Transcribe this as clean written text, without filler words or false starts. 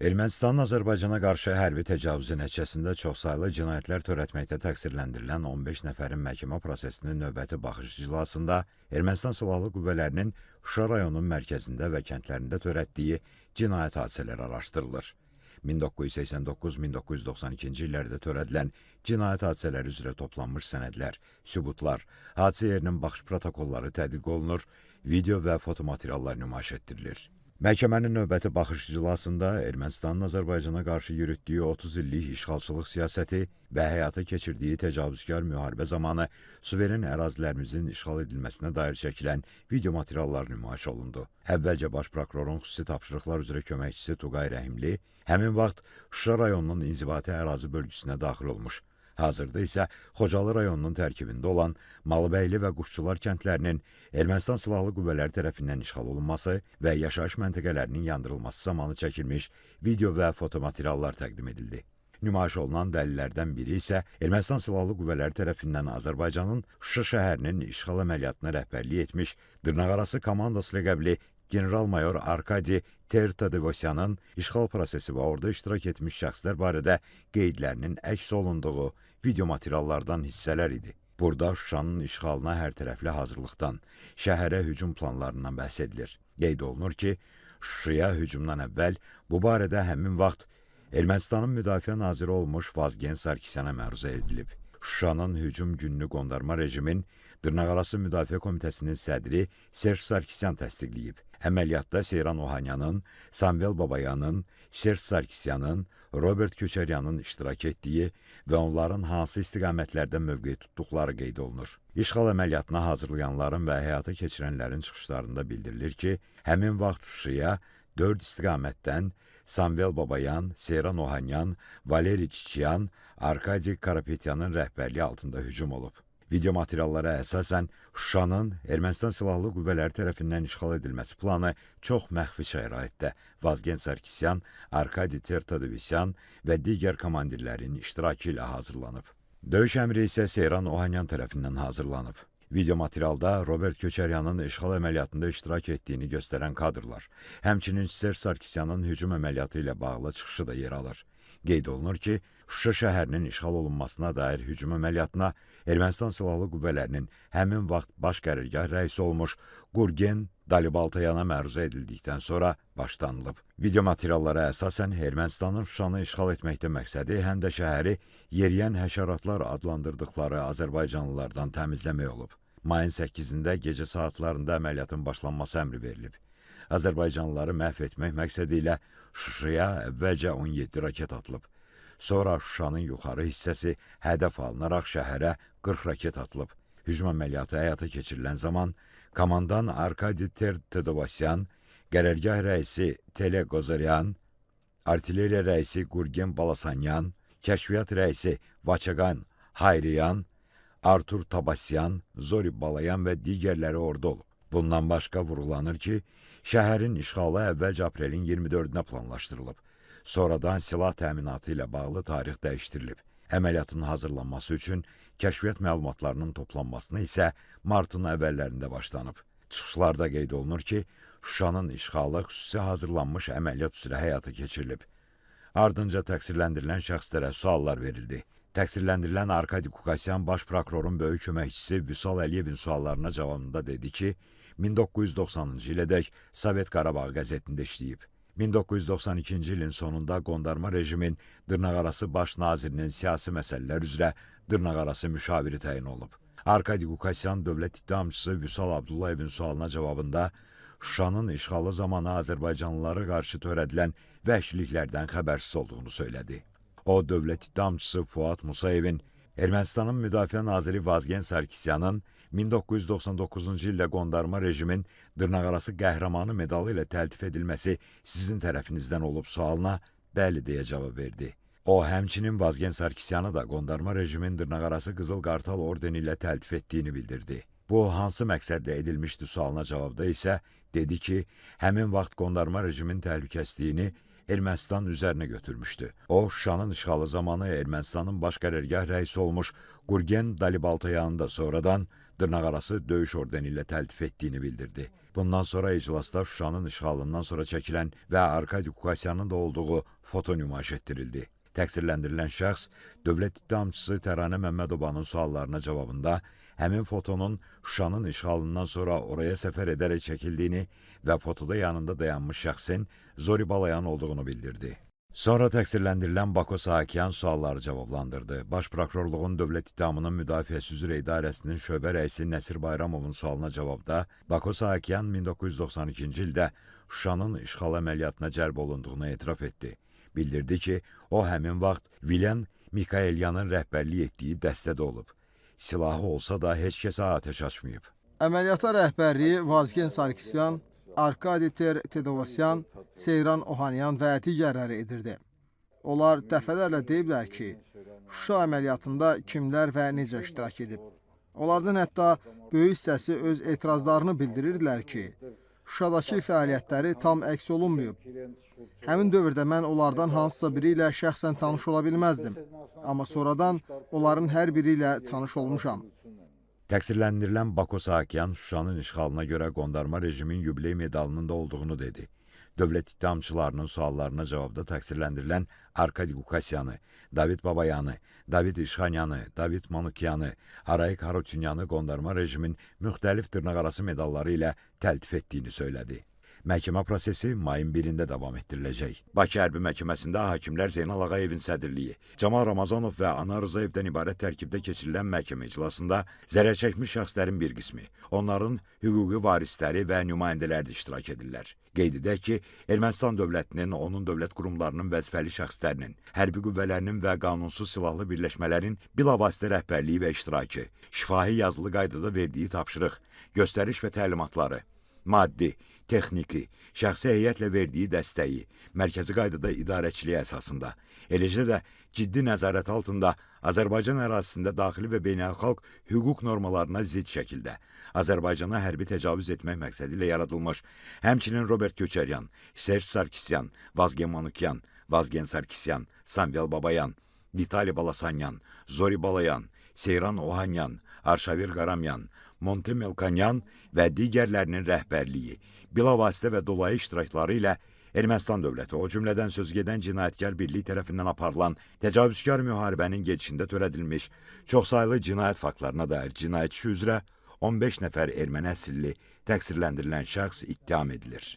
Ermənistanın Azərbaycana qarşı hərbi təcavüzü nəticəsində çoxsaylı cinayətlər törətməkdə təqsirləndirilən 15 nəfərin məhkəmə prosesinin növbəti baxış iclasında Ermənistan Silahlı Qüvvələrinin Şuşa rayonunun mərkəzində və kəndlərində törətdiyi cinayət hadisələri araşdırılır. 1989-1992-ci illərdə törədilən cinayət hadisələri üzrə toplanmış sənədlər, sübutlar, hadisə yerinin baxış protokolları tədqiq olunur, video və fotomateriallar nümayiş etdirilir. Məhkəmənin növbəti baxış iclasında Ermənistanın Azərbaycana qarşı yürütdüyü 30 illik işğalçılıq siyasəti və həyata keçirdiyi təcavüzkar müharibə zamanı suveren ərazilərimizin işğal edilməsinə dair çəkilən video materiallar nümayiş olundu. Əvvəlcə Baş Prokurorun xüsusi tapşırıqlar üzrə köməkçisi Tuqay Rəhimli həmin vaxt Şuşa rayonunun inzibati ərazi bölgüsünə daxil olmuş. Hazırda isə Xocalı rayonunun tərkibində olan Malıbəyli və Quşçular kəndlərinin Ermənistan Silahlı Qüvvələri tərəfindən işğal olunması və yaşayış məntəqələrinin yandırılması zamanı çəkilmiş video və fotomateriallar təqdim edildi. Nümayiş olunan dəlillərdən biri isə Ermənistan Silahlı Qüvvələri tərəfindən Azərbaycanın Şuşa şəhərinin işğal əməliyyatına rəhbərlik etmiş dırnaqarası komandası ləqəbli general-mayor Arkadi Tertadevosyanın işğal prosesi və orada iştirak etmiş şəxslər barədə qeydlərinin əks olunduğu video materiallardan hissələr idi. Burada Şuşanın işğalına hər tərəfli hazırlıqdan, şəhərə hücum planlarından bəhs edilir. Qeyd olunur ki, Şuşaya hücumdan əvvəl bu barədə həmin vaxt Ermənistanın müdafiə naziri olmuş Vazgen Sarkisyana məruzə edilib. Şuşanın hücum gününü qondarma rejimin Dırnaqarası Müdafiə Komitəsinin sədri Serj Sarkisyan təsdiqləyib. Əməliyyatda Seyran Ohanyanın, Samvel Babayanın, Serj Sarkisyanın, Robert Köçəryanın iştirak etdiyi və onların hansı istiqamətlərdə mövqe tutduqları qeyd olunur. İşğal əməliyyatına hazırlayanların və həyata keçirənlərin çıxışlarında bildirilir ki, həmin vaxt Şuşaya 4 istiqamətdən Samvel Babayan, Seyran Ohanyan, Valeri Çiçyan, Arkadi Karapetyanın rəhbərliyi altında hücum olub. Video materiallara əsasən Şuşanın Ermənistan Silahlı Qüvvələri tərəfindən işğal edilməsi planı çox məxfi şəraitdə Vazgen Sarkisyan, Arkadi Tertadevosyan və digər komandirlərin iştirakı ilə hazırlanıb. Döyüş əmri isə Seyran Ohanyan tərəfindən hazırlanıb. Video materialda Robert Köçəryanın işğal əməliyyatında iştirak etdiyini göstərən kadrlar, həmçinin Serj Sarkisyanın hücum əməliyyatı ilə bağlı çıxışı da yer alır. Qeyd olunur ki, Şuşa şəhərinin işğal olunmasına dair hücum əməliyyatına Ermənistan Silahlı Qüvvələrinin həmin vaxt baş qərargah rəisi olmuş Gurgen Dalibaltayana məruzə edildikdən sonra başlanılıb. Video materiallara əsasən Ermənistanın Şuşanı işğal etməkdə məqsədi həm də şəhəri yeriyən həşəratlar adlandırdıqları Azərbaycanlılardan təmizləmək olub. Mayın 8-də gecə saatlarında əməliyyatın başlanması əmri verilib. Azərbaycanlıları məhv etmək məqsədi ilə Şuşaya əvvəlcə 17 raket atılıb. Sonra Şuşanın yuxarı hissəsi hədəf alınaraq şəhərə 40 raket atılıb. Hücum əməliyyatı həyata keçirilən zaman komandan Arkadi Tertadevosyan, qərargah rəisi Tele Qozaryan, artilleriya rəisi Gurgen Balasanyan, kəşfiyyat rəisi Vaçaqan Hayriyan, Artur Tabasyan, Zori Balayan və digərləri orada olub. Bundan başqa vurğulanır ki, şəhərin işğalı əvvəlcə aprelin 24-nə planlaşdırılıb. Sonradan silah təminatı ilə bağlı tarix dəyişdirilib. Əməliyyatın hazırlanması üçün kəşfiyyat məlumatlarının toplanmasına isə martın əvvəllərində başlanıb. Çıxışlarda qeyd olunur ki, Şuşanın işğalı xüsusi hazırlanmış əməliyyat üzrə həyata keçirilib. Ardınca təqsirləndirilən şəxslərə suallar verildi. Təqsirləndirilən Arkadi Kukasyan baş prokurorun böyük köməkçisi Vüsal Əliyevin suallarına cavabında dedi ki, 1990-cı ilədək Sovet Qarabağ qəzetində işləyib. 1992-ci ilin sonunda qondarma rejimin dırnaqarası baş nazirinin siyasi məsələlər üzrə dırnaqarası müşaviri təyin olub. Arkadi Kukasyan dövlət ittihamçısı Vüsal Abdullayevin sualına cavabında Şuşanın işğalı zamanı Azərbaycanlılara qarşı törədilən vəhşiliklərdən xəbərsiz olduğunu söylədi. O, dövlət ittihamçısı Fuad Musayevin Ermənistanın Müdafiə naziri Vazgen Sarkisyanın 1999-cu ildə qondarma rejimin dırnaqarası qəhrəmanı medalı ilə təltif edilməsi sizin tərəfinizdən olub sualına bəli deyə cavab verdi. O, həmçinin Vazgen Sarkisyanı da qondarma rejimin dırnaqarası Qızıl Qartal ordeni ilə təltif etdiyini bildirdi. Bu, hansı məqsədlə edilmişdi sualına cavabda isə dedi ki, həmin vaxt qondarma rejimin təhlükəsizliyini Ermənistan üzərinə götürmüşdü. O, Şuşanın işğalı zamanı Ermənistanın baş qərargah rəisi olmuş Gurgen Dalibaltayanı da sonradan dırnaqarası döyüş ordeni ilə təltif etdiyini bildirdi. Bundan sonra iclasda Şuşanın işğalından sonra çəkilən və Arkadi Qukasyanın da olduğu foto nümayiş etdirildi. Təqsirləndirilən şəxs dövlət ittihamçısı Təranə Məmmədovanın suallarına cavabında həmin fotonun Şuşanın işğalından sonra oraya səfər edərək çəkildiyini və fotoda yanında dayanmış şəxsin Zori Balayan olduğunu bildirdi. Sonra təqsirləndirilən Bako Sahakyan sualları cavablandırdı. Baş prokurorluğun dövlət ittihamının müdafiəsi üzrə idarəsinin şöbə rəisi Nəsir Bayramovun sualına cavabda Bako Sahakyan 1992-ci ildə Şuşanın işğal əməliyyatına cəlb olunduğunu etiraf etdi. Bildirdi ki, o həmin vaxt Vilyan Mikaelyanın rəhbərlik etdiyi dəstədə olub. Silahı olsa da heç kəsə atəş açmayıb. Əməliyyata rəhbərliyi Vazgen Sarkisyan, Arkadi Tedovasyan, Seyran Ohanyan və digərləri edirdi. Onlar dəfələrlə deyiblər ki, Şuşa əməliyyatında kimlər və necə iştirak edib. Onlardan hətta böyük hissəsi öz etirazlarını bildirirdilər ki, Şuşadakı fəaliyyətləri tam əks olunmayıb. Həmin dövrdə mən onlardan hansısa biri ilə şəxsən tanış ola bilməzdim. Amma sonradan onların hər biri ilə tanış olmuşam. Təqsirləndirilən Bako Sahakyan Şuşanın işğalına görə qondarma rejimin yubiley medalının da olduğunu dedi. Dövlət ittihamçılarının suallarına cavabda təqsirləndirilən Arkadi Qukasyanı, David Babayanı, David İşxanyanı, David Manukyanı, Arayik Harutyunyanı qondarma rejimin müxtəlif dırnaqarası medalları ilə təltif etdiyini söylədi. Məhkəmə prosesi mayın 1-də davam etdiriləcək. Bakı Hərbi Məhkəməsində hakimlər Zeynal Ağayevin sədrliyi, Camal Ramazanov və Anar Rızayevdən ibarət tərkibdə keçirilən məhkəmə iclasında zərər çəkmiş şəxslərin bir qismi, onların hüquqi varisləri və nümayəndələri də iştirak edirlər. Qeyd edək ki, Ermənistan dövlətinin, onun dövlət qurumlarının vəzifəli şəxslərinin, hərbi qüvvələrinin və qanunsuz silahlı birləşmələrin bilavasitə rəhbərliyi və iştirakı, şifahi yazılı qaydada verdiyi tapşırıq, göstəriş və təlimatları, maddi, texniki, şəxsi heyətlə verdiyi dəstəyi, mərkəzi qaydada idarəçiliyi əsasında, eləcə də ciddi nəzarət altında Azərbaycan ərazisində daxili və beynəlxalq hüquq normalarına zidd şəkildə Azərbaycana hərbi təcavüz etmək məqsədi ilə yaradılmış, həmçinin Robert Köçəryan, Serj Sarkisyan, Vazgen Manukyan, Vazgen Sarkisyan, Samvel Babayan, Vitali Balasanyan, Zori Balayan, Seyran Ohanyan, Arşavir Qaramyan, Monte Melkanyan və digərlərinin rəhbərliyi, bilavasitə və dolayı iştirakları ilə Ermənistan dövləti, o cümlədən sözgedən cinayətkar birlik tərəfindən aparılan təcavüzkar müharibənin gedişində törədilmiş çoxsaylı cinayət faktlarına dair cinayət işi üzrə 15 nəfər erməni əsilli təqsirləndirilən şəxs ittiham edilir.